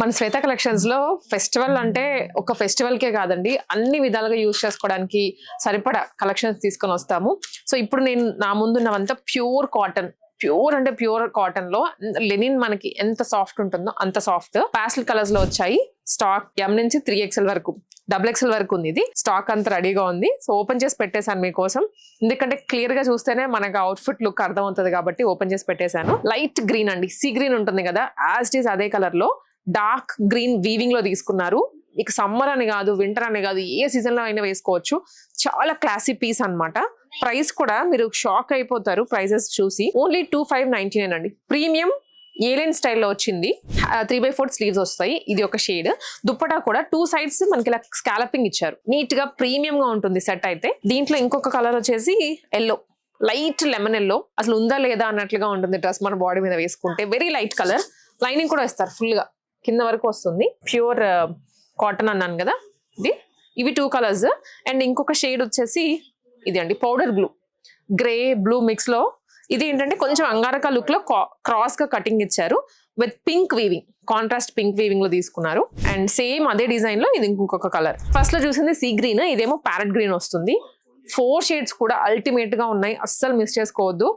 మన శ్వేత కలెక్షన్స్ లో ఫెస్టివల్ అంటే ఒక ఫెస్టివల్ కే కాదండి, అన్ని విధాలుగా యూజ్ చేసుకోవడానికి సరిపడా కలెక్షన్స్ తీసుకొని వస్తాము. సో ఇప్పుడు నేను నా ముందున్నవంతా ప్యూర్ కాటన్, ప్యూర్ అంటే ప్యూర్ కాటన్ లో లెనిన్ మనకి ఎంత సాఫ్ట్ ఉంటుందో అంత సాఫ్ట్. పాస్టల్ కలర్స్ లో వచ్చాయి. స్టాక్ ఎం నుంచి 3XL వరకు, XXL వరకు ఉంది. ఇది స్టాక్ అంతా రెడీగా ఉంది. సో ఓపెన్ చేసి పెట్టేశాను మీకోసం, ఎందుకంటే క్లియర్ గా చూస్తేనే మనకు అవుట్ఫిట్ లుక్ అర్థం అవుతుంది కాబట్టి ఓపెన్ చేసి పెట్టేశాను. లైట్ గ్రీన్ అండి, సీ గ్రీన్ ఉంటుంది కదా, యాజ్ ఇట్ ఈస్ అదే కలర్ లో డార్క్ గ్రీన్ వీవింగ్ లో తీసుకున్నారు. మీకు సమ్మర్ అని కాదు, వింటర్ అని కాదు, ఏ సీజన్ లో అయినా వేసుకోవచ్చు. చాలా క్లాసీ పీస్ అన్నమాట. ప్రైస్ కూడా మీరు షాక్ అయిపోతారు ప్రైసెస్ చూసి. ఓన్లీ 2599 అండి. ప్రీమియం ఏలియన్ స్టైల్లో వచ్చింది. 3/4 స్లీవ్స్ వస్తాయి. ఇది ఒక షేడ్. దుప్పటా కూడా 2 sides మనకి ఇలా స్కాలపింగ్ ఇచ్చారు. నీట్ గా ప్రీమియం గా ఉంటుంది సెట్ అయితే. దీంట్లో ఇంకొక కలర్ వచ్చేసి ఎల్లో, లైట్ లెమన్ ఎల్లో. అసలు ఉందా లేదా అన్నట్లుగా ఉంటుంది డ్రెస్ మన బాడీ మీద వేసుకుంటే. Very light colour. లైనింగ్ కూడా ఇస్తారు ఫుల్ గా, కింద వరకు వస్తుంది. ప్యూర్ కాటన్ అన్నాను కదా ఇది. ఇవి 2 కలర్స్. అండ్ ఇంకొక షేడ్ వచ్చేసి ఇది అండి, powder blue, grey blue mix లో. ఇది ఏంటంటే కొంచెం అంగారక లుక్ లో క్రాస్ గా కటింగ్ ఇచ్చారు with pink weaving, contrast pink weaving లో తీసుకున్నారు. అండ్ సేమ్ అదే డిజైన్ లో ఇది ఇంకొక కలర్. ఫస్ట్ లో చూసింది సీ గ్రీన్, ఇదేమో ప్యారెట్ గ్రీన్ వస్తుంది. 4 షేడ్స్ కూడా అల్టిమేట్ గా ఉన్నాయి, అస్సలు మిస్ చేసుకోవద్దు.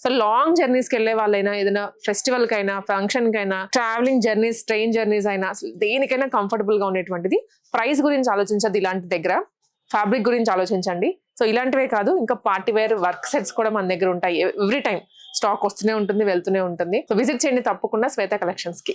సో లాంగ్ జర్నీస్కి వెళ్ళే వాళ్ళైనా, ఏదైనా ఫెస్టివల్ కైనా, ఫంక్షన్ కైనా, ట్రావెలింగ్ జర్నీస్, ట్రైన్ జర్నీస్ అయినా, అసలు దేనికైనా కంఫర్టబుల్ గా ఉండేటువంటిది. ప్రైస్ గురించి ఆలోచించద్దు ఇలాంటి దగ్గర, ఫ్యాబ్రిక్ గురించి ఆలోచించండి. సో ఇలాంటివే కాదు, ఇంకా పార్టీ వేర్ వర్క్ సెట్స్ కూడా మన దగ్గర ఉంటాయి. ఎవ్రీ టైం స్టాక్ వస్తూనే ఉంటుంది, వెళ్తూనే ఉంటుంది. సో విజిట్ చేయండి తప్పకుండా శ్వేత కలెక్షన్స్ కి.